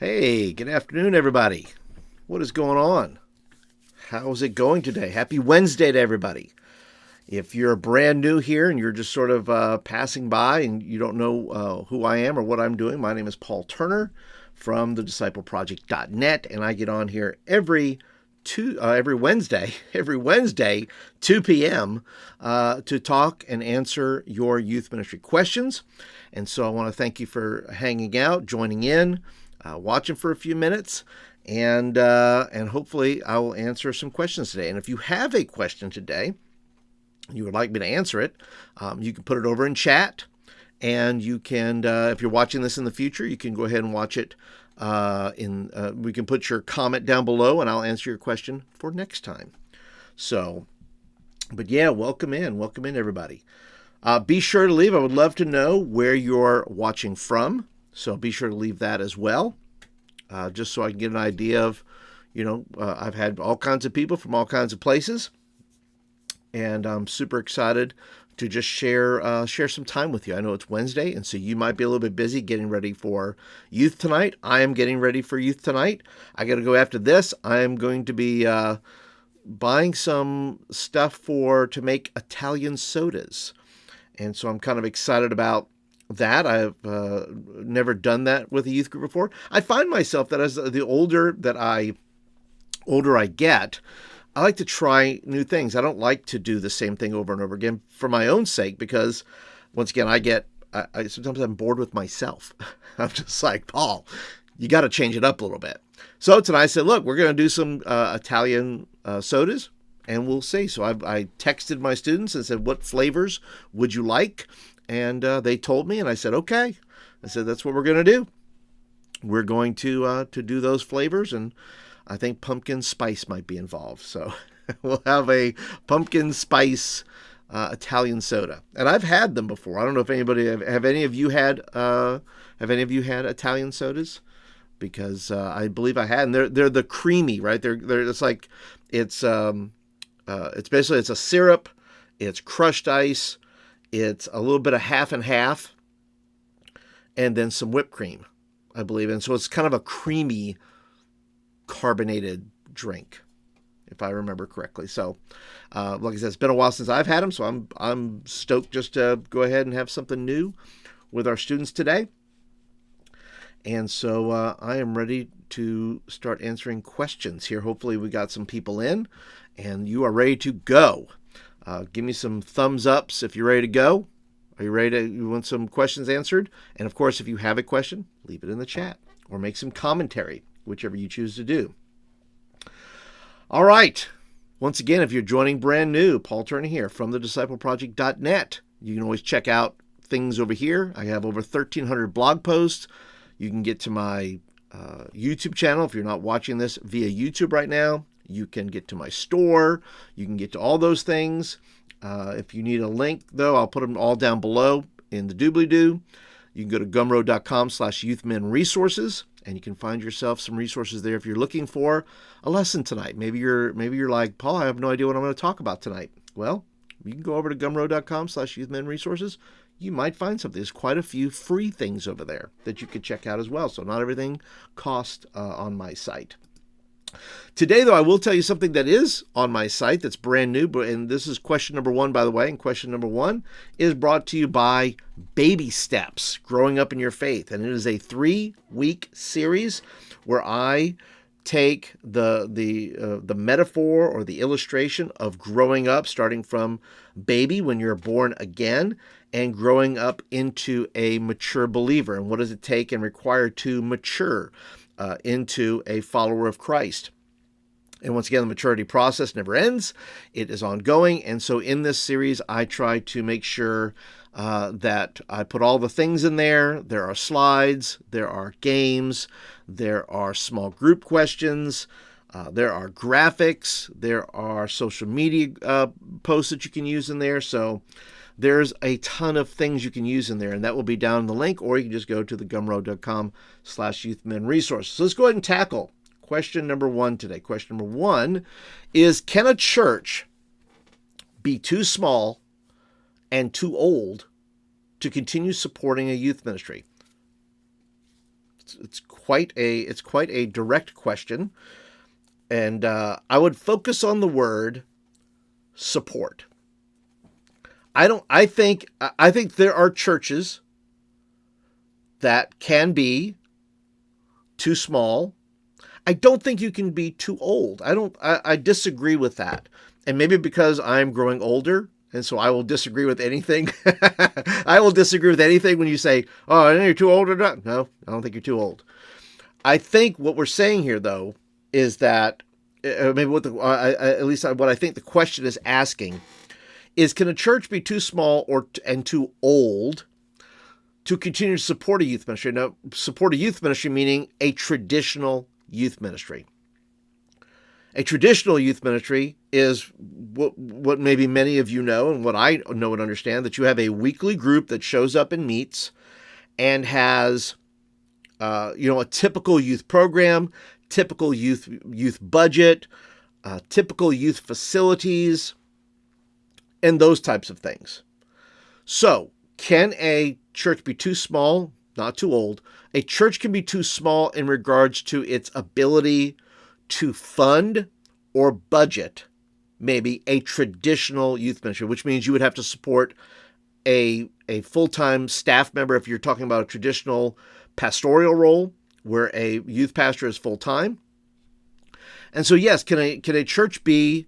Hey, good afternoon, everybody. What is going on? How's it going today? Happy Wednesday to everybody. If you're brand new here and you're just sort of passing by and you don't know who I am or what I'm doing, my name is Paul Turner from thediscipleproject.net, and I get on here every Wednesday, every Wednesday, 2 p.m. To talk and answer your youth ministry questions. And so I want to thank you for hanging out, joining in, watching for a few minutes, and hopefully I will answer some questions today. And if you have a question today, you would like me to answer it, you can put it over in chat, and you can, if you're watching this in the future, you can go ahead and watch it. We can put your comment down below, and I'll answer your question for next time. So, but yeah, welcome in, everybody. Be sure to leave. I would love to know where you're watching from, so be sure to leave that as well, just so I can get an idea of, I've had all kinds of people from all kinds of places. And I'm super excited to just share some time with you. I know it's Wednesday, and so you might be a little bit busy getting ready for youth tonight. I am getting ready for youth tonight. I got to go after this. I am going to be buying some stuff to make Italian sodas, and so I'm kind of excited about that. I've never done that with a youth group before. I find myself that as the older I get, I like to try new things. I don't like to do the same thing over and over again for my own sake, because once again, I sometimes I'm bored with myself. I'm just like, Paul, you got to change it up a little bit. So tonight I said, look, we're going to do some Italian sodas, and we'll see. So I texted my students and said, what flavors would you like? And they told me, and I said, okay. I said, that's what we're going to do. We're going to do those flavors, and I think pumpkin spice might be involved. So we'll have a pumpkin spice Italian soda. And I've had them before. I don't know if have any of you had Italian sodas? Because I believe I had. And they're the creamy, right? They're it's like it's basically it's a syrup, it's crushed ice, it's a little bit of half and half, and then some whipped cream, I believe. And so it's kind of a creamy carbonated drink, if I remember correctly. So, like I said, it's been a while since I've had them, so I'm stoked just to go ahead and have something new with our students today. And so I am ready to start answering questions here. Hopefully we got some people in, and you are ready to go. Give me some thumbs ups if you're ready to go. Are you ready you want some questions answered? And of course, if you have a question, leave it in the chat or make some commentary, whichever you choose to do. All right. Once again, if you're joining brand new, Paul Turner here from thediscipleproject.net. You can always check out things over here. I have over 1,300 blog posts. You can get to my YouTube channel if you're not watching this via YouTube right now. You can get to my store. You can get to all those things. If you need a link, though, I'll put them all down below in the doobly-doo. You can go to gumroad.com/youthmenresources, and you can find yourself some resources there if you're looking for a lesson tonight. Maybe you're like, Paul, I have no idea what I'm going to talk about tonight. Well, you can go over to gumroad.com/youthmenresources. You might find something. There's quite a few free things over there that you could check out as well. So not everything costs on my site. Today, though, I will tell you something that is on my site that's brand new, and this is question number 1, by the way, and question number 1 is brought to you by Baby Steps, Growing Up in Your Faith, and it is a 3-week series where I take the metaphor or the illustration of growing up, starting from baby when you're born again, and growing up into a mature believer, and what does it take and require to mature into a follower of Christ. And once again, the maturity process never ends. It is ongoing. And so in this series, I try to make sure that I put all the things in there. There are slides, there are games, there are small group questions, there are graphics, there are social media posts that you can use in there. So there's a ton of things you can use in there, and that will be down in the link, or you can just go to the gumroad.com/youthmenresources. So let's go ahead and tackle question number 1 today. Question number 1 is, can a church be too small and too old to continue supporting a youth ministry? It's quite a direct question, and I would focus on the word support. I think there are churches that can be too small. I don't think you can be too old. I disagree with that. And maybe because I'm growing older, and so I will disagree with anything. I will disagree with anything when you say, "Oh, I know you're too old or not." No, I don't think you're too old. I think what we're saying here, though, is that maybe at least what I think the question is asking is, can a church be too small and too old to continue to support a youth ministry? Now, support a youth ministry meaning a traditional youth ministry. A traditional youth ministry is what maybe many of you know, and what I know and understand, that you have a weekly group that shows up and meets and has a typical youth program, typical youth budget, typical youth facilities, and those types of things. So, can a church be too small? Not too old. A church can be too small in regards to its ability to fund or budget maybe a traditional youth ministry, which means you would have to support a full-time staff member if you're talking about a traditional pastoral role where a youth pastor is full-time. And so, yes, can a church be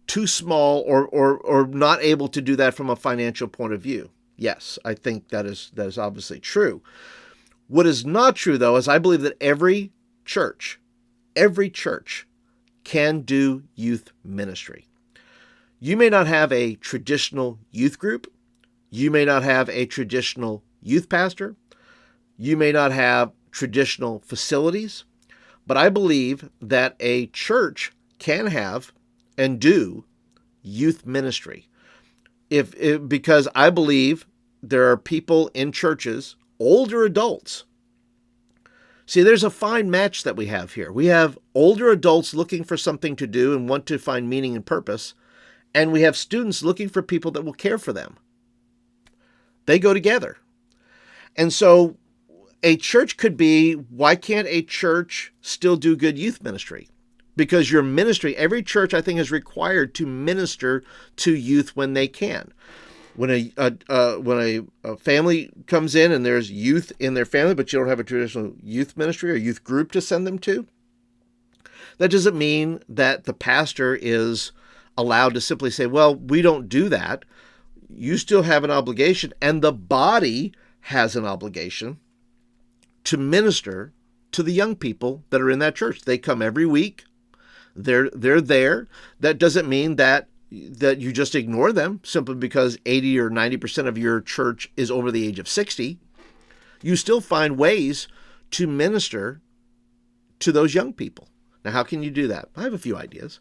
too small or not able to do that from a financial point of view? Yes, I think that is obviously true. What is not true, though, is I believe that every church can do youth ministry. You may not have a traditional youth group. You may not have a traditional youth pastor. You may not have traditional facilities. But I believe that a church can have and do youth ministry. Because I believe there are people in churches, older adults. See, there's a fine match that we have here. We have older adults looking for something to do and want to find meaning and purpose, and we have students looking for people that will care for them. They go together. And so a church could be, why can't a church still do good youth ministry? Because your ministry, every church I think is required to minister to youth when they can. When a family comes in and there's youth in their family, but you don't have a traditional youth ministry or youth group to send them to, that doesn't mean that the pastor is allowed to simply say, well, we don't do that. You still have an obligation, and the body has an obligation to minister to the young people that are in that church. They come every week. They're there. That doesn't mean that you just ignore them simply because 80 or 90% of your church is over the age of 60. You still find ways to minister to those young people. Now, how can you do that? I have a few ideas.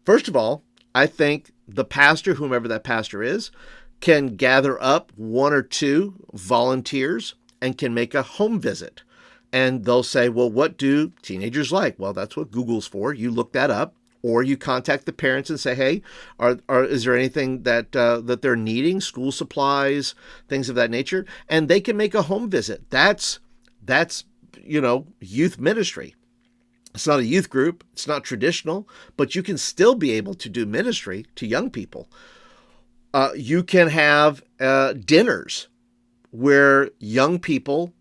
First of all, I think the pastor, whomever that pastor is, can gather up one or two volunteers and can make a home visit. And they'll say, well, what do teenagers like? Well, that's what Google's for. You look that up, or you contact the parents and say, hey, is there anything that they're needing? School supplies, things of that nature. And they can make a home visit. That's youth ministry. It's not a youth group. It's not traditional, but you can still be able to do ministry to young people. You can have dinners where young people,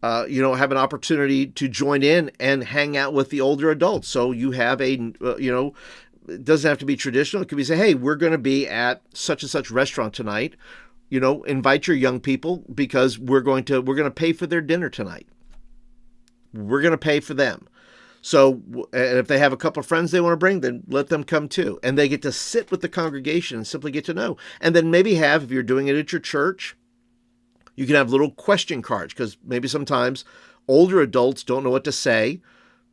have an opportunity to join in and hang out with the older adults. So you have it doesn't have to be traditional. It could be say, hey, we're going to be at such and such restaurant tonight. Invite your young people because we're going to pay for their dinner tonight. We're going to pay for them. So if they have a couple of friends they want to bring, then let them come too. And they get to sit with the congregation and simply get to know. And then maybe if you're doing it at your church, you can have little question cards, because maybe sometimes older adults don't know what to say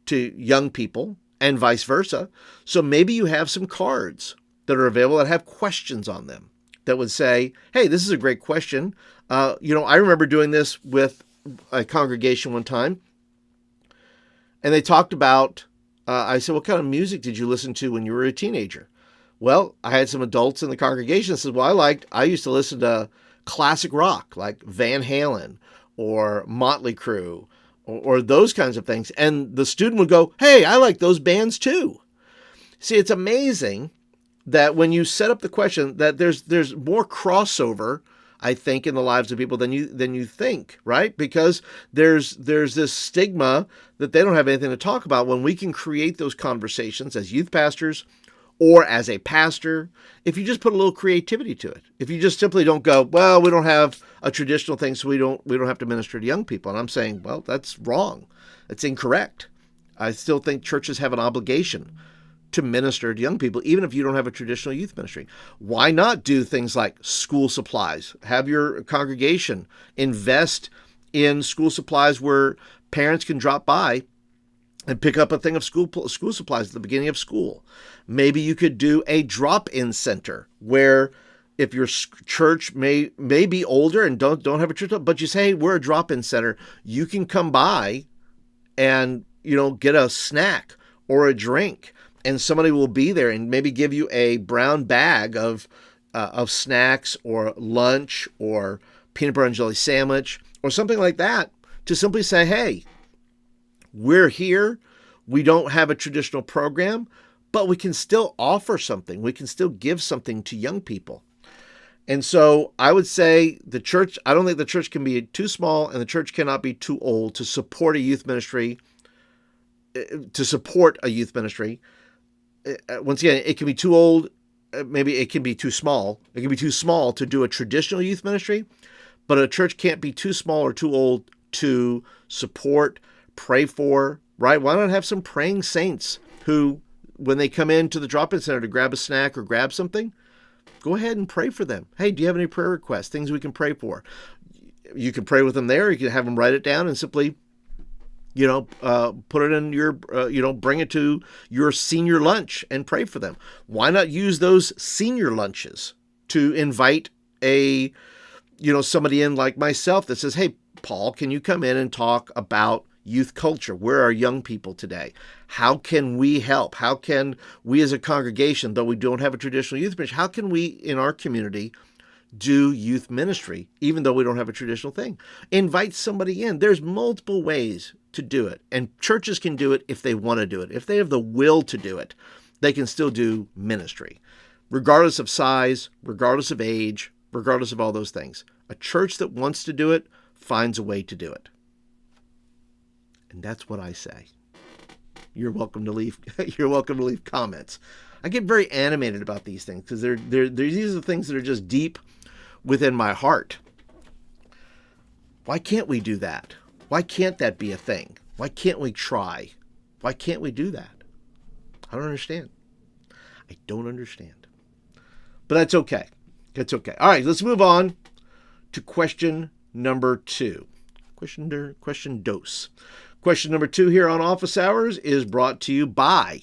to young people and vice versa. So maybe you have some cards that are available that have questions on them that would say, hey, this is a great question. I remember doing this with a congregation one time. And they talked about, I said, what kind of music did you listen to when you were a teenager? Well, I had some adults in the congregation that said, well, I used to listen to classic rock like Van Halen or Motley Crue or those kinds of things. And the student would go, hey, I like those bands too. See, it's amazing that when you set up the question that there's more crossover, I think, in the lives of people than you think, right? Because there's this stigma that they don't have anything to talk about when we can create those conversations as youth pastors or as a pastor, if you just put a little creativity to it. If you just simply don't go, well, we don't have a traditional thing, so we don't have to minister to young people. And I'm saying, well, that's wrong. That's incorrect. I still think churches have an obligation to minister to young people, even if you don't have a traditional youth ministry. Why not do things like school supplies? Have your congregation invest in school supplies where parents can drop by and pick up a thing of school supplies at the beginning of school. Maybe you could do a drop-in center where if your church may be older and don't have a church, but you say, hey, we're a drop-in center, you can come by and get a snack or a drink, and somebody will be there and maybe give you a brown bag of snacks or lunch or peanut butter and jelly sandwich or something like that, to simply say, hey, we're here. We don't have a traditional program, but we can still offer something. We can still give something to young people. And so I would say the church, I don't think the church can be too small and the church cannot be too old to support a youth ministry. Once again, it can be too old. Maybe it can be too small. It can be too small to do a traditional youth ministry, but a church can't be too small or too old to support, pray for, right? Why not have some praying saints who, when they come into the drop-in center to grab a snack or grab something, go ahead and pray for them. Hey, do you have any prayer requests, things we can pray for? You can pray with them there. You can have them write it down and simply, put it in your, bring it to your senior lunch and pray for them. Why not use those senior lunches to invite somebody in like myself that says, hey, Paul, can you come in and talk about youth culture? Where are young people today? How can we help? How can we as a congregation, though we don't have a traditional youth ministry, how can we in our community do youth ministry, even though we don't have a traditional thing? Invite somebody in. There's multiple ways to do it. And churches can do it if they want to do it. If they have the will to do it, they can still do ministry, regardless of size, regardless of age, regardless of all those things. A church that wants to do it finds a way to do it. And that's what I say. You're welcome to leave comments. I get very animated about these things because these are things that are just deep within my heart. Why can't we do that? Why can't that be a thing? Why can't we try? Why can't we do that? I don't understand. I don't understand. But that's okay. That's okay. All right, let's move on to question number 2. Question dose. Question number 2 here on Office Hours is brought to you by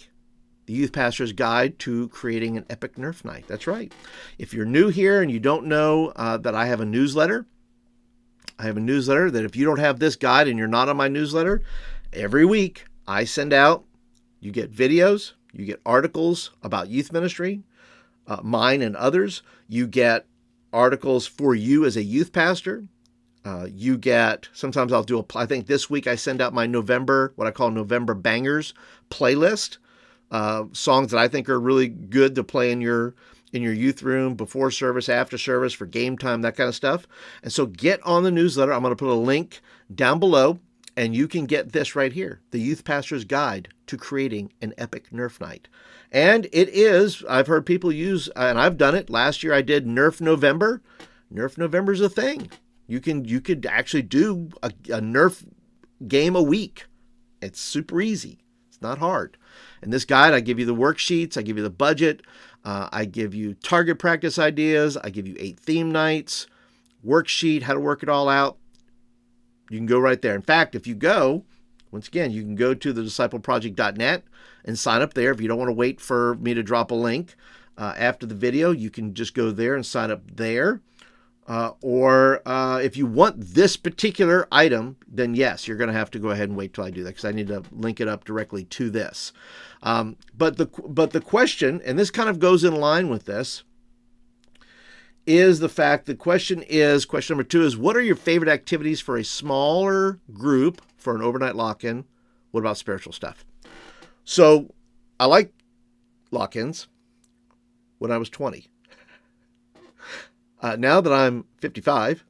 the Youth Pastor's Guide to Creating an Epic Nerf Night. That's right. If you're new here and you don't know that I have a newsletter, that if you don't have this guide and you're not on my newsletter, every week I send out, you get videos, you get articles about youth ministry, mine and others. You get articles for you as a youth pastor. You get, sometimes I'll do I think this week I send out my what I call November Bangers playlist. Songs that I think are really good to play in your youth room, before service, after service, for game time, that kind of stuff. And so get on the newsletter. I'm going to put a link down below, and you can get this right here, the Youth Pastor's Guide to Creating an Epic Nerf Night. And it is, I've heard people use, and I've done it. Last year I did Nerf November. Nerf November is a thing. You could actually do a Nerf game a week. It's super easy. It's not hard. In this guide, I give you the worksheets, I give you the budget, I give you target practice ideas, I give you 8 theme nights, worksheet, how to work it all out. You can go right there. In fact, if you go, once again, you can go to thediscipleproject.net and sign up there. If you don't want to wait for me to drop a link after the video, you can just go there and sign up there. Or if you want this particular item, then yes, you're going to have to go ahead and wait till I do that because I need to link it up directly to this. But the question, and this kind of goes in line with this, is the fact, question number 2 is, what are your favorite activities for a smaller group for an overnight lock-in? What about spiritual stuff? So I like lock-ins when I was 20. Now that I'm 55,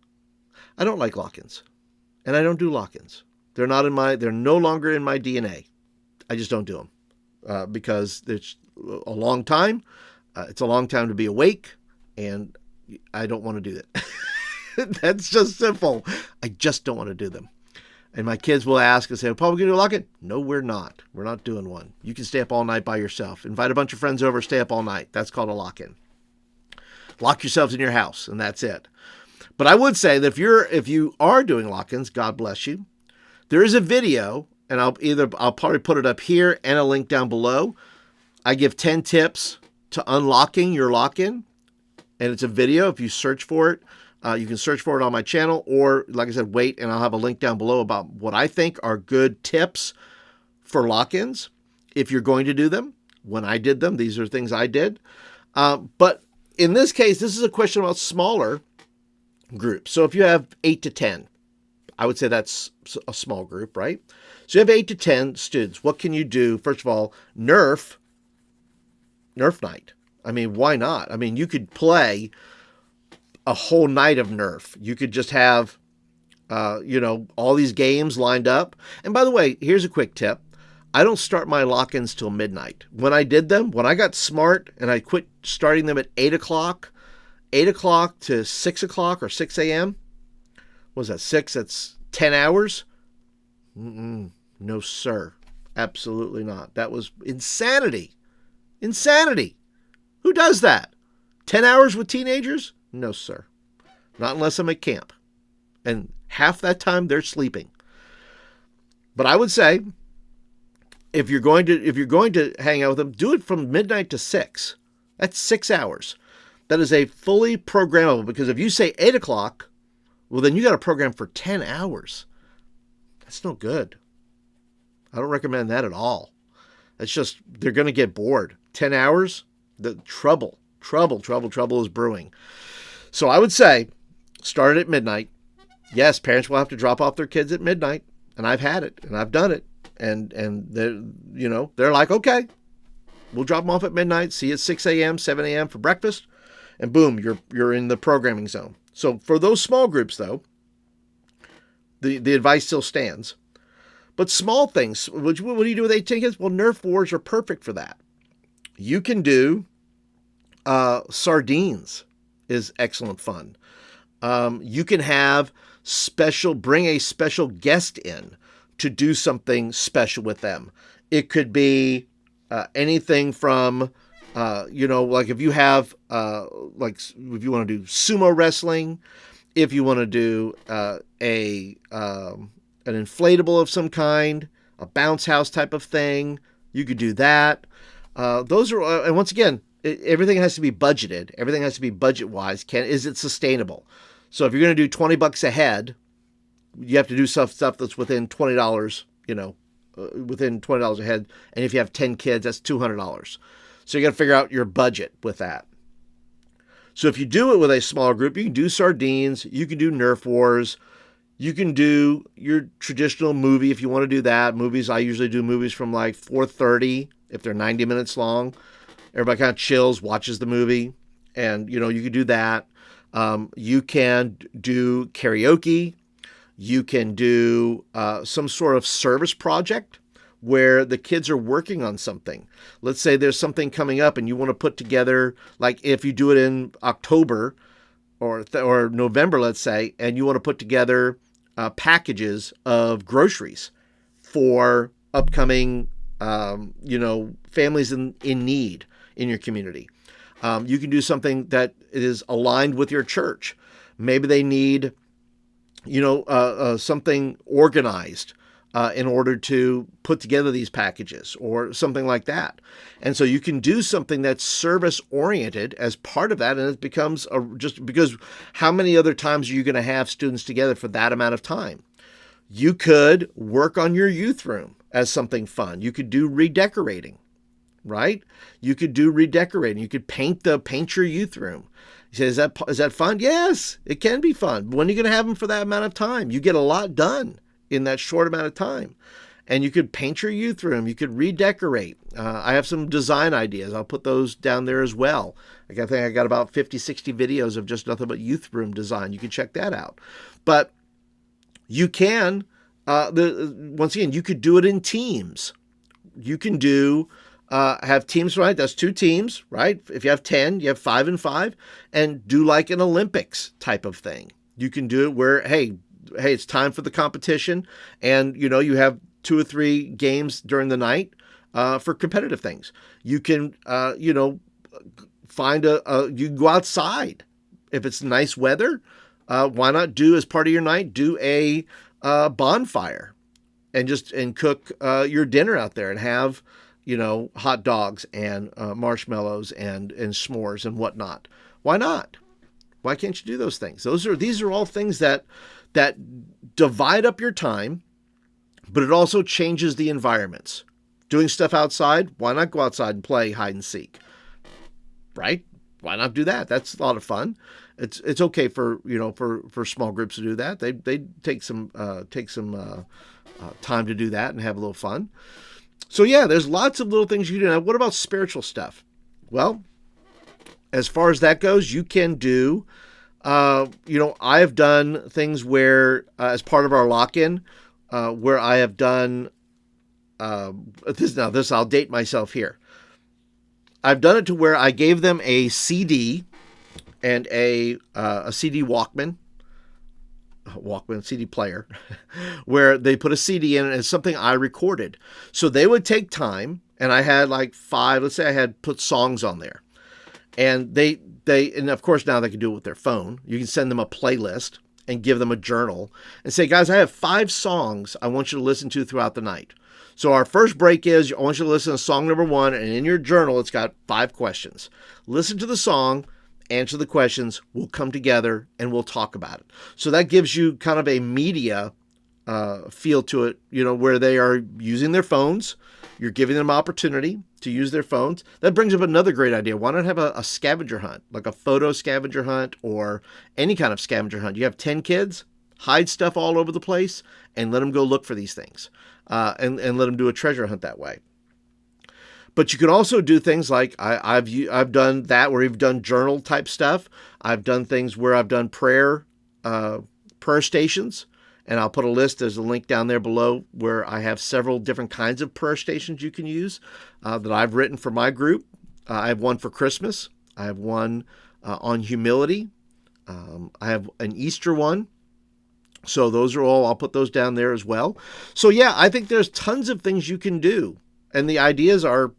I don't like lock-ins, and I don't do lock-ins. They're no longer in my DNA. I just don't do them because it's a long time. It's a long time to be awake, and I don't want to do that. That's just simple. I just don't want to do them. And my kids will ask and say, Paul, we're going to do a lock-in? No, we're not. We're not doing one. You can stay up all night by yourself. Invite a bunch of friends over, stay up all night. That's called a lock-in. Lock yourselves in your house, and that's it. But I would say that if you are doing lock-ins, God bless you. There is a video, and I'll probably put it up here and a link down below. I give 10 tips to unlocking your lock-in, and it's a video. If you search for it, you can search for it on my channel, or like I said, wait, and I'll have a link down below about what I think are good tips for lock-ins if you're going to do them. When I did them, these are things I did. But in this case, this is a question about smaller groups. So if you have 8 to 10, I would say that's a small group, right? So you have 8 to 10 students. What can you do? First of all, Nerf night. I mean, why not? I mean, you could play a whole night of Nerf. You could just have, all these games lined up. And by the way, here's a quick tip. I don't start my lock-ins till midnight. When I did them, when I got smart and I quit starting them at 8 o'clock to 6 o'clock or 6 a.m., what was that, 6? That's 10 hours? No, sir. Absolutely not. That was insanity. Insanity. Who does that? 10 hours with teenagers? No, sir. Not unless I'm at camp. And half that time they're sleeping. But I would say, if you're going to hang out with them, do it from midnight to 6. That's 6 hours. That is a fully programmable, because if you say 8 o'clock, well, then you got to program for 10 hours. That's no good. I don't recommend that at all. It's just, they're going to get bored. 10 hours, the trouble is brewing. So I would say, start at midnight. Yes, parents will have to drop off their kids at midnight, and I've had it, and I've done it. And they're like, okay, we'll drop them off at midnight, see you at 6 a.m., 7 a.m. for breakfast, and boom, you're in the programming zone. So for those small groups, though, the advice still stands. But small things, what do you do with 18 kids? Well, Nerf wars are perfect for that. You can do sardines is excellent fun. You can have bring a special guest in to do something special with them. It could be anything from, like if you have, if you want to do sumo wrestling, if you want to do an inflatable of some kind, a bounce house type of thing, you could do that. Those are, and once again, everything has to be budgeted. Everything has to be budget-wise. Is it sustainable? So if you're going to do $20 a head, you have to do stuff that's within $20, within $20 a head. And if you have 10 kids, that's $200. So you got to figure out your budget with that. So if you do it with a smaller group, you can do sardines, you can do Nerf wars, you can do your traditional movie if you want to do that. Movies, I usually do movies from like 4:30 if they're 90 minutes long. Everybody kind of chills, watches the movie, and you can do that. You can do karaoke. You can do some sort of service project where the kids are working on something. Let's say there's something coming up and you want to put together, like if you do it in October or November, let's say, and you want to put together packages of groceries for upcoming, families in need in your community. You can do something that is aligned with your church. Maybe they need, something organized in order to put together these packages or something like that. And so you can do something that's service oriented as part of that. And it becomes just because how many other times are you going to have students together for that amount of time? You could work on your youth room as something fun. You could do redecorating, right? You could do redecorating. You could paint your youth room. You say, is that fun? Yes, it can be fun. But when are you going to have them for that amount of time? You get a lot done in that short amount of time. And you could paint your youth room. You could redecorate. I have some design ideas. I'll put those down there as well. I think I got about 50, 60 videos of just nothing but youth room design. You can check that out. But you can, once again, you could do it in teams. You can have teams, right? That's 2 teams, right? If you have 10, you have 5 and 5, and do like an Olympics type of thing. You can do it where, hey, it's time for the competition, and you have 2 or 3 games during the night for competitive things. You can, find you can go outside. If it's nice weather, why not do as part of your night, do a bonfire and cook your dinner out there and have, hot dogs and marshmallows and s'mores and whatnot. Why not? Why can't you do those things? These are all things that divide up your time, but it also changes the environments. Doing stuff outside, why not go outside and play hide and seek? Right? Why not do that? That's a lot of fun. It's okay for small groups to do that. They take some time to do that and have a little fun. So yeah, there's lots of little things you can do. Now, what about spiritual stuff? Well, as far as that goes, you can do. I have done things where, as part of our lock-in, where I have done this. I'll date myself here. I've done it to where I gave them a CD and a CD Walkman CD player, where they put a CD in and it's something I recorded. So they would take time, and I had like 5. Let's say I had put songs on there, and and of course now they can do it with their phone. You can send them a playlist and give them a journal and say, guys, I have 5 songs I want you to listen to throughout the night. So our first break is, I want you to listen to song number 1, and in your journal, it's got 5 questions. Listen to the song, answer the questions, we'll come together and we'll talk about it. So that gives you kind of a media feel to it, where they are using their phones. You're giving them opportunity to use their phones. That brings up another great idea. Why not have a scavenger hunt, like a photo scavenger hunt or any kind of scavenger hunt? You have 10 kids, hide stuff all over the place, and let them go look for these things, and let them do a treasure hunt that way. But you can also do things like I've done that, where we've done journal type stuff. I've done things where I've done prayer stations. And I'll put a list. There's a link down there below where I have several different kinds of prayer stations you can use that I've written for my group. I have one for Christmas. I have one on humility. I have an Easter one. So those are all, I'll put those down there as well. So yeah, I think there's tons of things you can do. And the ideas are,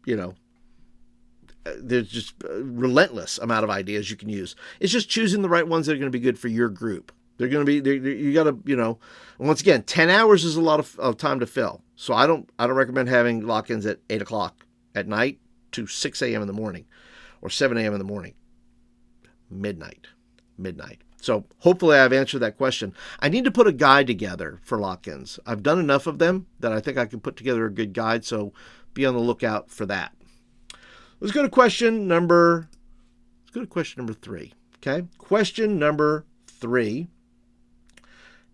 there's just a relentless amount of ideas you can use. It's just choosing the right ones that are going to be good for your group. They're going to be, you got to, once again, 10 hours is a lot of time to fill. So I don't recommend having lock-ins at 8 o'clock at night to 6 a.m. in the morning or 7 a.m. in the morning. Midnight. So hopefully I've answered that question. I need to put a guide together for lock-ins. I've done enough of them that I think I can put together a good guide. So be on the lookout for that. Let's go to question number 3. Okay. Question number 3.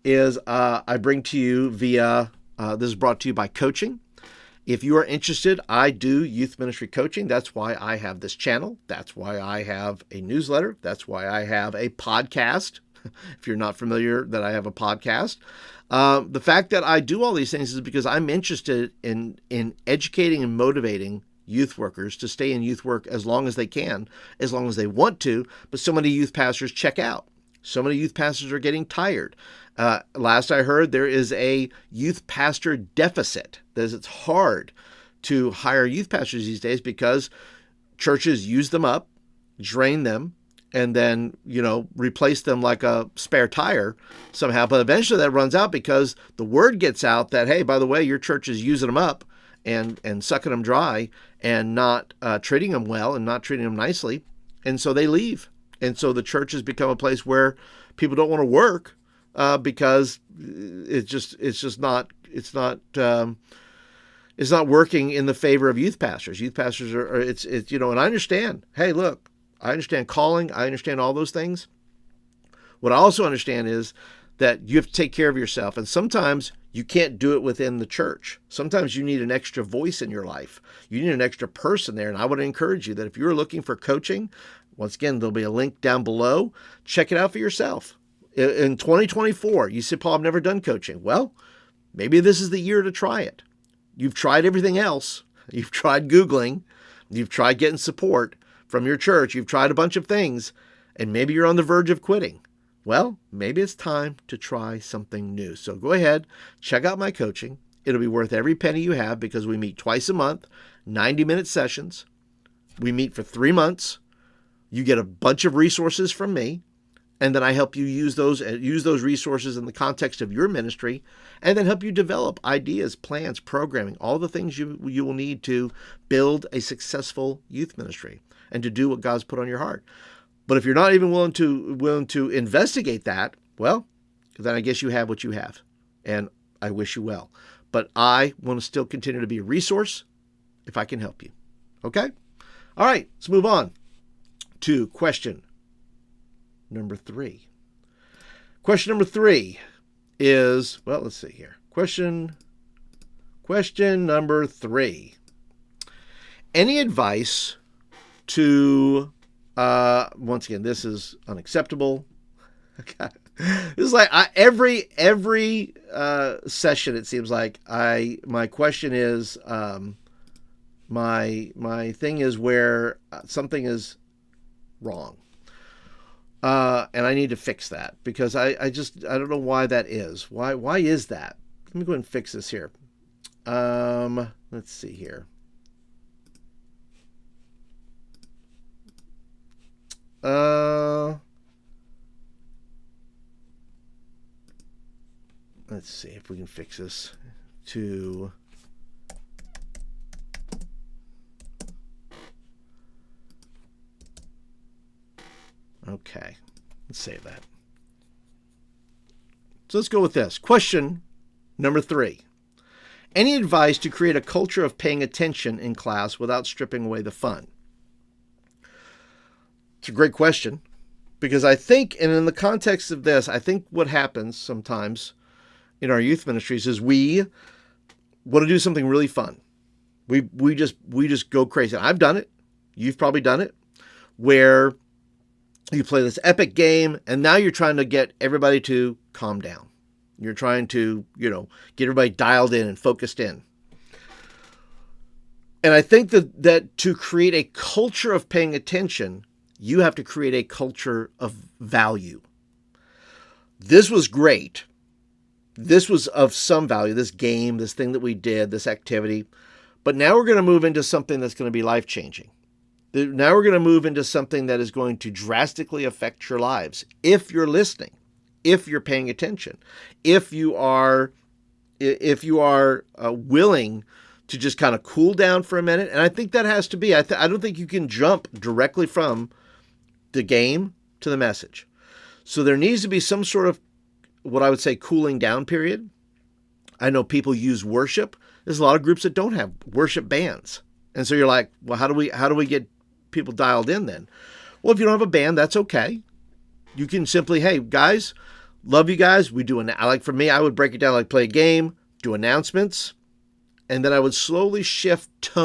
Is I bring to you via, this is brought to you by coaching. If you are interested, I do youth ministry coaching. That's why I have this channel. That's why I have a newsletter. That's why I have a podcast. If you're not familiar that I have a podcast. The fact that I do all these things is because I'm interested in educating and motivating youth workers to stay in youth work as long as they can, as long as they want to, but so many youth pastors check out. So many youth pastors are getting tired. Last I heard, there is a youth pastor deficit. It's hard to hire youth pastors these days because churches use them up, drain them, and then, replace them like a spare tire somehow. But eventually that runs out because the word gets out that, hey, by the way, your church is using them up and sucking them dry and not treating them well and not treating them nicely. And so they leave. And so the church has become a place where people don't want to work because it's not working in the favor of youth pastors. Youth pastors are and I understand. Hey, look, I understand calling. I understand all those things. What I also understand is that you have to take care of yourself. And sometimes you can't do it within the church. Sometimes you need an extra voice in your life. You need an extra person there. And I would encourage you that if you're looking for coaching, once again, there'll be a link down below. Check it out for yourself. In 2024, you said, Paul, I've never done coaching. Well, maybe this is the year to try it. You've tried everything else. You've tried Googling. You've tried getting support from your church. You've tried a bunch of things. And maybe you're on the verge of quitting. Well, maybe it's time to try something new. So go ahead, check out my coaching. It'll be worth every penny you have because we meet twice a month, 90-minute sessions. We meet for 3 months. You get a bunch of resources from me, and then I help you use those resources in the context of your ministry, and then help you develop ideas, plans, programming, all the things you will need to build a successful youth ministry and to do what God's put on your heart. But if you're not even willing to investigate that, well, then I guess you have what you have, and I wish you well. But I want to still continue to be a resource if I can help you. Okay? All right, let's move on to question number 3. Question number 3 is, well, let's see here. Question number 3. Any advice to once again, this is unacceptable. This is like every session. It seems like my question is my thing is where something is wrong, and I need to fix that because I don't know why that is. Why is that? Let me go ahead and fix this here. Let's see here. Let's see if we can fix this to okay. Let's save that. So let's go with this. Question number 3. Any advice to create a culture of paying attention in class without stripping away the fun? It's a great question because I think, and in the context of this, I think what happens sometimes in our youth ministries is we want to do something really fun. We just go crazy. I've done it. You've probably done it where you play this epic game and now you're trying to get everybody to calm down. You're trying to, get everybody dialed in and focused in. And I think that to create a culture of paying attention, you have to create a culture of value. This was great. This was of some value, this game, this thing that we did, this activity. But now we're going to move into something that's going to be life-changing. Now we're going to move into something that is going to drastically affect your lives. If you're listening, if you're paying attention, if you are willing to just kind of cool down for a minute. And I think that has to be, I don't think you can jump directly from the game to the message. So there needs to be some sort of what I would say cooling down period. I know people use worship. There's a lot of groups that don't have worship bands. And so you're like, well, how do we get people dialed in then? Well, if you don't have a band, that's okay. You can simply, hey, guys, love you guys. We do for me, I would break it down like play a game, do announcements, and then I would slowly shift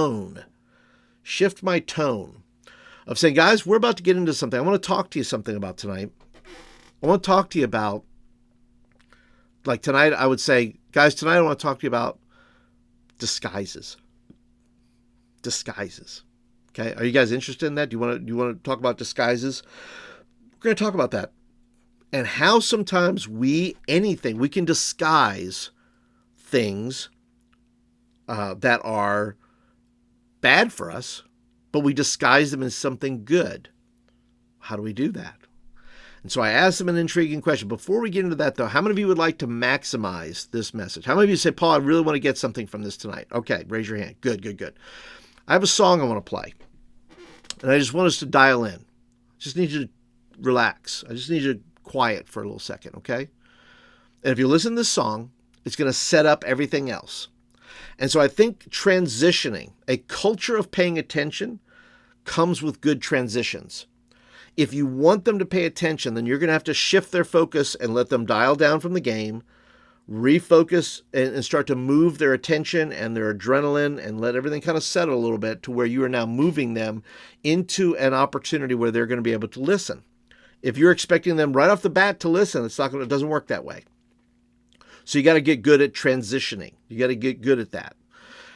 my tone of saying, guys, we're about to get into something. I want to talk to you something about tonight. I want to talk to you about, like tonight, I would say, guys, tonight I want to talk to you about disguises. Okay, are you guys interested in that? Do you want to talk about disguises? We're going to talk about that and how sometimes we can disguise things that are bad for us, but we disguise them as something good. How do we do that? And so I asked them an intriguing question. Before we get into that, though, how many of you would like to maximize this message? How many of you say, Paul, I really want to get something from this tonight? Okay, raise your hand. Good. I have a song I want to play, and I just want us to dial in. I just need you to relax. I just need you to quiet for a little second, okay? And if you listen to this song, it's going to set up everything else. And so I think transitioning, a culture of paying attention, comes with good transitions. If you want them to pay attention, then you're going to have to shift their focus and let them dial down from the game, refocus and start to move their attention and their adrenaline and let everything kind of settle a little bit to where you are now moving them into an opportunity where they're going to be able to listen. If you're expecting them right off the bat to listen, it doesn't work that way. So you got to get good at transitioning. You got to get good at that.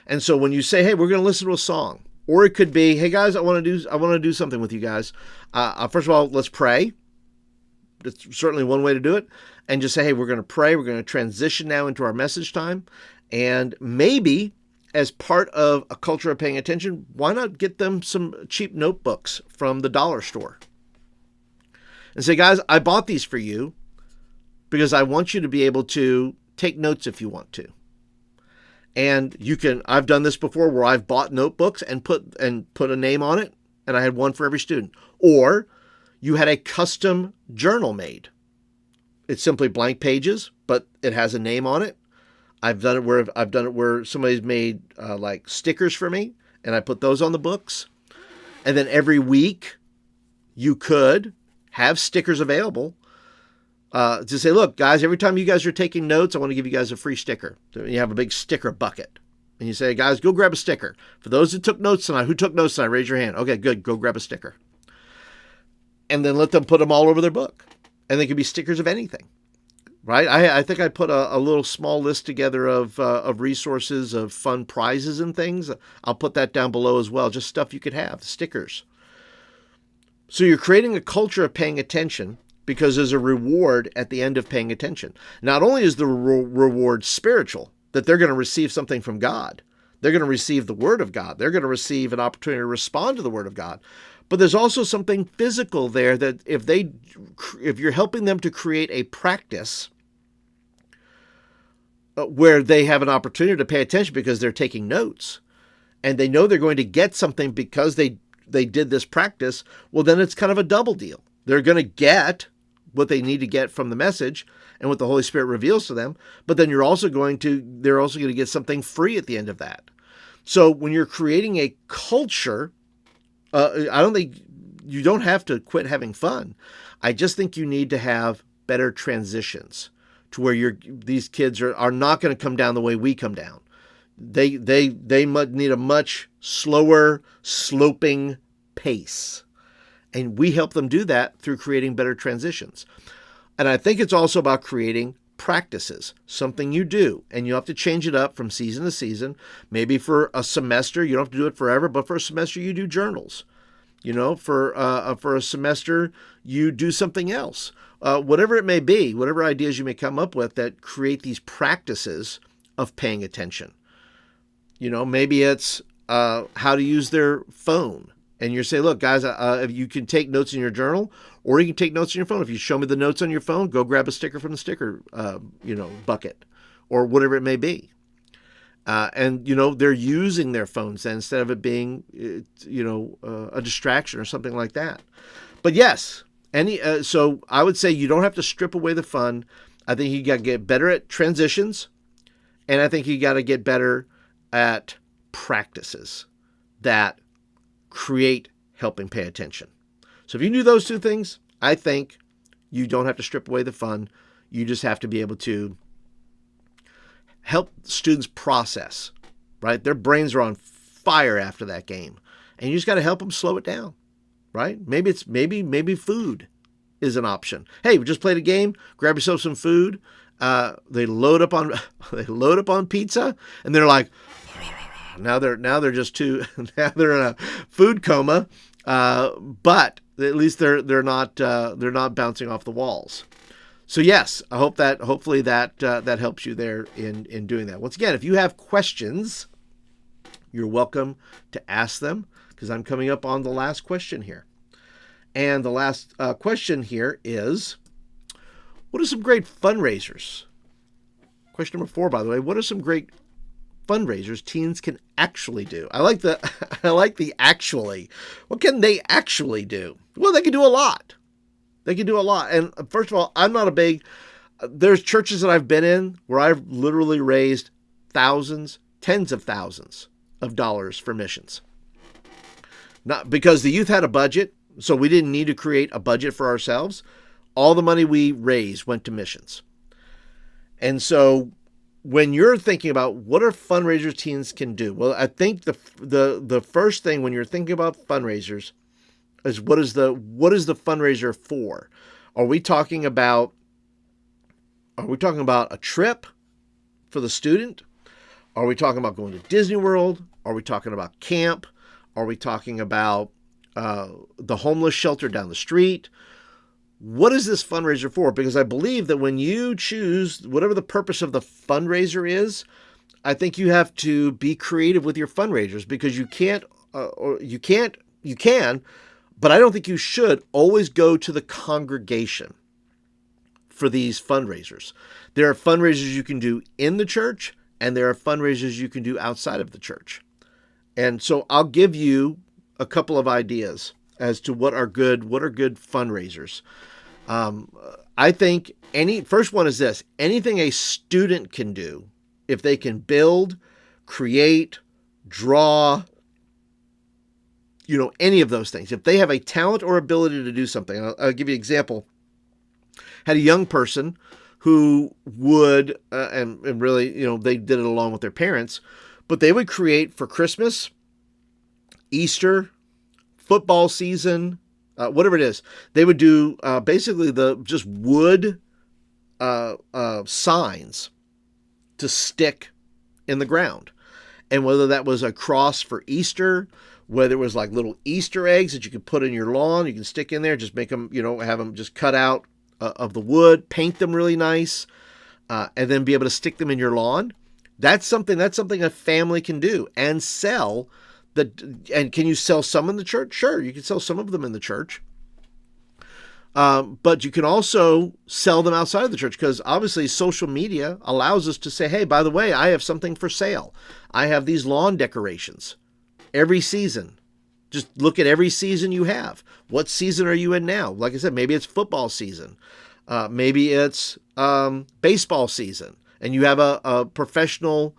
And so when you say, hey, we're going to listen to a song, or it could be, hey guys, I want to do something with you guys. First of all, let's pray. That's certainly one way to do it. And just say, hey, we're going to pray. We're going to transition now into our message time. And maybe as part of a culture of paying attention, why not get them some cheap notebooks from the dollar store? And say, guys, I bought these for you because I want you to be able to take notes if you want to. And I've done this before where I've bought notebooks and put a name on it, and I had one for every student. Or you had a custom journal made. It's simply blank pages, but it has a name on it. I've done it where somebody's made like stickers for me, and I put those on the books. And then every week you could have stickers available to say, look, guys, every time you guys are taking notes, I want to give you guys a free sticker. You have a big sticker bucket. And you say, guys, go grab a sticker. For those that took notes tonight, who took notes tonight, raise your hand. Okay, good. Go grab a sticker. And then let them put them all over their book. And they could be stickers of anything, right? I think I put a little small list together of resources, of fun prizes and things. I'll put that down below as well, just stuff you could have, stickers. So you're creating a culture of paying attention because there's a reward at the end of paying attention. Not only is the reward spiritual, that they're going to receive something from God, they're going to receive the Word of God, they're going to receive an opportunity to respond to the Word of God, but there's also something physical there that if you're helping them to create a practice where they have an opportunity to pay attention because they're taking notes and they know they're going to get something because they did this practice, well, then it's kind of a double deal. They're going to get what they need to get from the message and what the Holy Spirit reveals to them, but then they're also going to get something free at the end of that. So when you're creating a culture, I don't think you don't have to quit having fun. I just think you need to have better transitions to where these kids are not going to come down the way we come down. They need a much slower, sloping pace. And we help them do that through creating better transitions. And I think it's also about creating practices, something you do, and you have to change it up from season to season. Maybe for a semester, you don't have to do it forever, but for a semester, you do journals. For a semester, you do something else. Whatever it may be, whatever ideas you may come up with that create these practices of paying attention. Maybe it's how to use their phone. And you say, look, guys, if you can take notes in your journal, or you can take notes on your phone. If you show me the notes on your phone, go grab a sticker from the sticker, bucket, or whatever it may be. And they're using their phones then instead of it being, a distraction or something like that. But yes, so I would say you don't have to strip away the fun. I think you got to get better at transitions, and I think you got to get better at practices that create helping pay attention. So if you do those two things, I think you don't have to strip away the fun. You just have to be able to help students process, right? Their brains are on fire after that game, and you just got to help them slow it down, right? Maybe food is an option. Hey, we just played a game. Grab yourself some food. They load up on pizza, and they're like, now they're just too. Now they're in a food coma, but at least they're not bouncing off the walls. So yes, I hope that hopefully that helps you there in doing that. Once again, if you have questions, you're welcome to ask them, because I'm coming up on the last question here. And the last question here is, what are some great fundraisers? Question number 4, by the way. What are some great fundraisers teens can actually do? I like the actually. What can they actually do? Well, they can do a lot. And first of all, there's churches that I've been in where I've literally raised thousands, tens of thousands of dollars for missions. Not because the youth had a budget, So we didn't need to create a budget for ourselves. All the money we raised went to missions. And so when you're thinking about what are fundraisers teens can do, well, I think the first thing when you're thinking about fundraisers is what is the fundraiser for? Are we talking about a trip for the student? Are we talking about going to Disney World? Are we talking about camp? Are we talking about the homeless shelter down the street? What is this fundraiser for? Because I believe that when you choose whatever the purpose of the fundraiser is, I think you have to be creative with your fundraisers, because you can, but I don't think you should always go to the congregation for these fundraisers. There are fundraisers you can do in the church, and there are fundraisers you can do outside of the church. And so I'll give you a couple of ideas as to what are good fundraisers. I think first one is this: anything a student can do, if they can build, create, draw, any of those things, if they have a talent or ability to do something. I'll give you an example. Had a young person who would, and really, they did it along with their parents, but they would create for Christmas, Easter, football season, whatever it is. They would do basically just wood signs to stick in the ground. And whether that was a cross for Easter, whether it was like little Easter eggs that you could put in your lawn, you can stick in there, just make them, have them just cut out of the wood, paint them really nice, and then be able to stick them in your lawn. That's something a family can do and sell. And can you sell some in the church? Sure, you can sell some of them in the church. But you can also sell them outside of the church, because obviously social media allows us to say, hey, by the way, I have something for sale. I have these lawn decorations every season. Just look at every season you have. What season are you in now? Like I said, maybe it's football season. Maybe it's baseball season. And you have a professional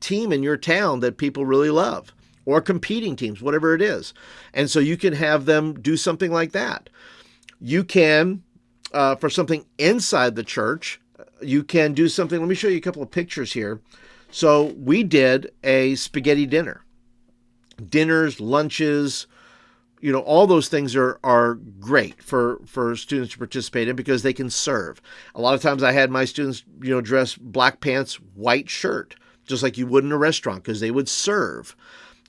team in your town that people really love, or competing teams, whatever it is. And so you can have them do something like that. You can, for something inside the church, you can do something. Let me show you a couple of pictures here. So we did a spaghetti dinner. Dinners, lunches, all those things are great for students to participate in, because they can serve. A lot of times I had my students, dress black pants, white shirt, just like you would in a restaurant, because they would serve.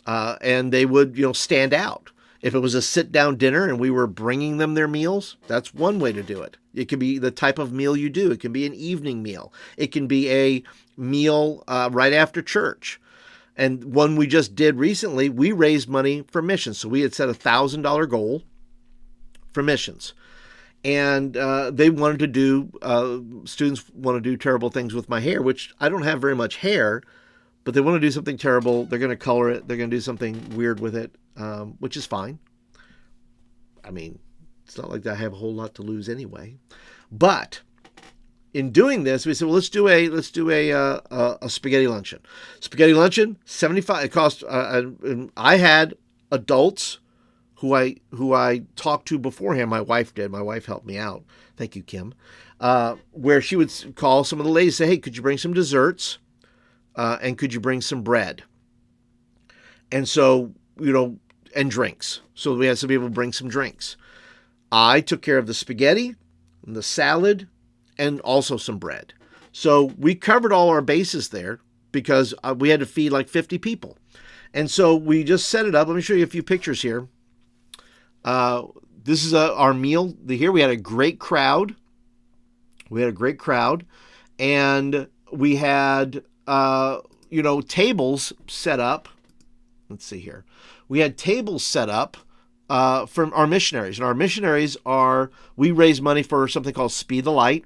And they would, stand out. If it was a sit-down dinner and we were bringing them their meals, that's one way to do it. It could be the type of meal you do. It can be an evening meal. It can be a meal right after church. And one we just did recently, we raised money for missions. So we had set a $1,000 goal for missions. And they wanted to do, students want to do terrible things with my hair, which I don't have very much hair, but they want to do something terrible. They're going to color it. They're going to do something weird with it, which is fine. I mean, it's not like I have a whole lot to lose anyway. But in doing this, we said, well, let's do a spaghetti luncheon. Spaghetti luncheon, $75. It cost. I had adults who I talked to beforehand. My wife did. My wife helped me out. Thank you, Kim. Where she would call some of the ladies, say, hey, could you bring some desserts? And could you bring some bread? And so, and drinks. So we had some people bring some drinks. I took care of the spaghetti, and the salad, and also some bread. So we covered all our bases there, because we had to feed like 50 people. And so we just set it up. Let me show you a few pictures here. This is our meal. Here we had a great crowd. And we had tables set up. Let's see here. We had tables set up from our missionaries. And our missionaries we raise money for something called Speed the Light.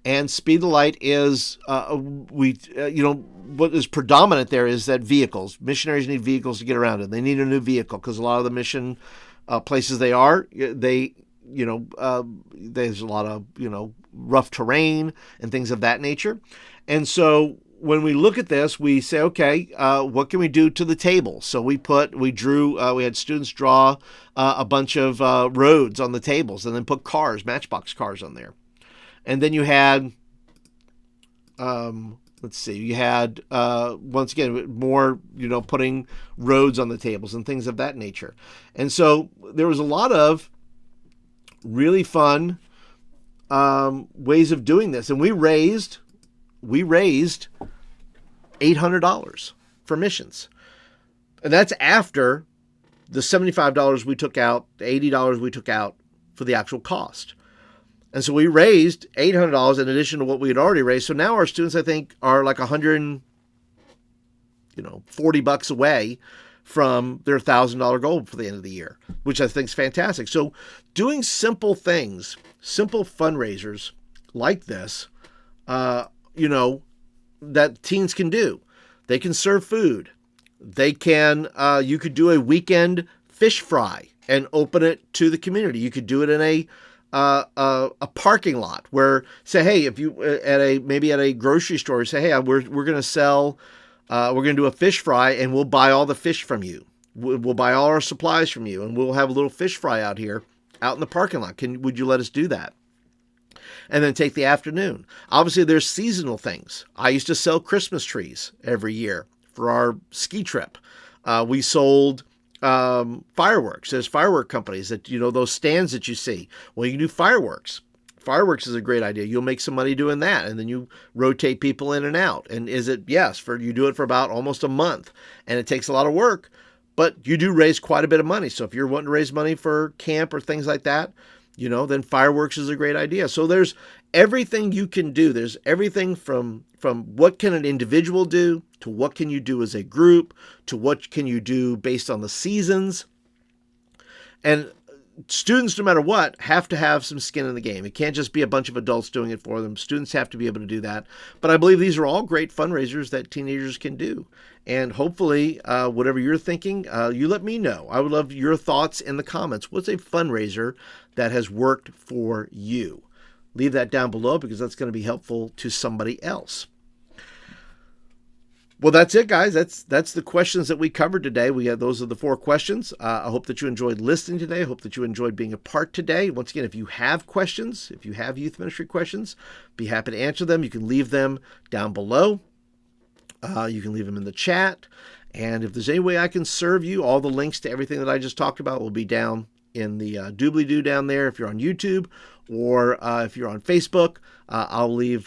And Speed the Light is, what is predominant there is that missionaries need vehicles to get around in. They need a new vehicle, because a lot of the mission places there's a lot of, rough terrain and things of that nature. And so when we look at this, we say, okay, what can we do to the table? So we had students draw a bunch of roads on the tables and then put cars, Matchbox cars on there. And then you had, you had, once again, more, putting roads on the tables and things of that nature. And so there was a lot of really fun ways of doing this. And we raised $800 for missions. And that's after the $75 we took out, the $80 we took out for the actual cost. And so we raised $800 in addition to what we had already raised. So now our students, I think, are like $140 away from their $1,000 goal for the end of the year, which I think is fantastic. So doing simple things, simple fundraisers like this, that teens can do. They can serve food. They can, you could do a weekend fish fry and open it to the community. You could do it in a parking lot where, say, hey, if you maybe at a grocery store, say, hey, we're going to sell, we're going to do a fish fry and we'll buy all the fish from you. We'll buy all our supplies from you and we'll have a little fish fry out here, out in the parking lot. Would you let us do that? And then take the afternoon. Obviously, there's seasonal things. I used to sell Christmas trees every year for our ski trip. We sold fireworks. There's firework companies that, those stands that you see. Well, you can do fireworks. Fireworks is a great idea. You'll make some money doing that. And then you rotate people in and out. And you do it for about almost a month. And it takes a lot of work, but you do raise quite a bit of money. So if you're wanting to raise money for camp or things like that, then fireworks is a great idea. So there's everything you can do. There's everything from what can an individual do to what can you do as a group to what can you do based on the seasons. And students, no matter what, have to have some skin in the game. It can't just be a bunch of adults doing it for them. Students have to be able to do that. But I believe these are all great fundraisers that teenagers can do. And hopefully, whatever you're thinking, you let me know. I would love your thoughts in the comments. What's a fundraiser that has worked for you? Leave that down below because that's going to be helpful to somebody else. Well, that's it, guys. That's the questions that we covered today. Those are the 4 questions. I hope that you enjoyed listening today. I hope that you enjoyed being a part today. Once again, if you have questions, if you have youth ministry questions, be happy to answer them. You can leave them down below. You can leave them in the chat. And if there's any way I can serve you, all the links to everything that I just talked about will be down in the doobly-doo down there if you're on YouTube, or if you're on Facebook, I'll leave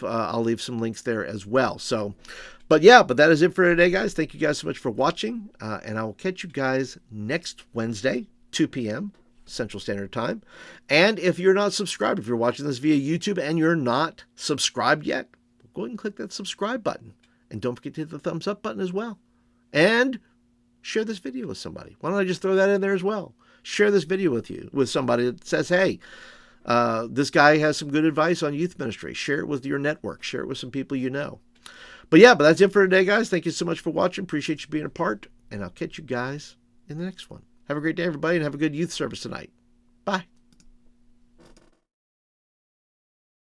some links there as well. So, but that is it for today, guys. Thank you guys so much for watching, and I will catch you guys next Wednesday, 2 p.m. Central Standard Time. And if you're not subscribed, if you're watching this via YouTube and you're not subscribed yet, go ahead and click that subscribe button. And don't forget to hit the thumbs up button as well. And share this video with somebody. Why don't I just throw that in there as well? Share this video with somebody that says, hey, this guy has some good advice on youth ministry. Share it with your network. Share it with some people you know. But that's it for today, guys. Thank you so much for watching. Appreciate you being a part. And I'll catch you guys in the next one. Have a great day, everybody, and have a good youth service tonight. Bye.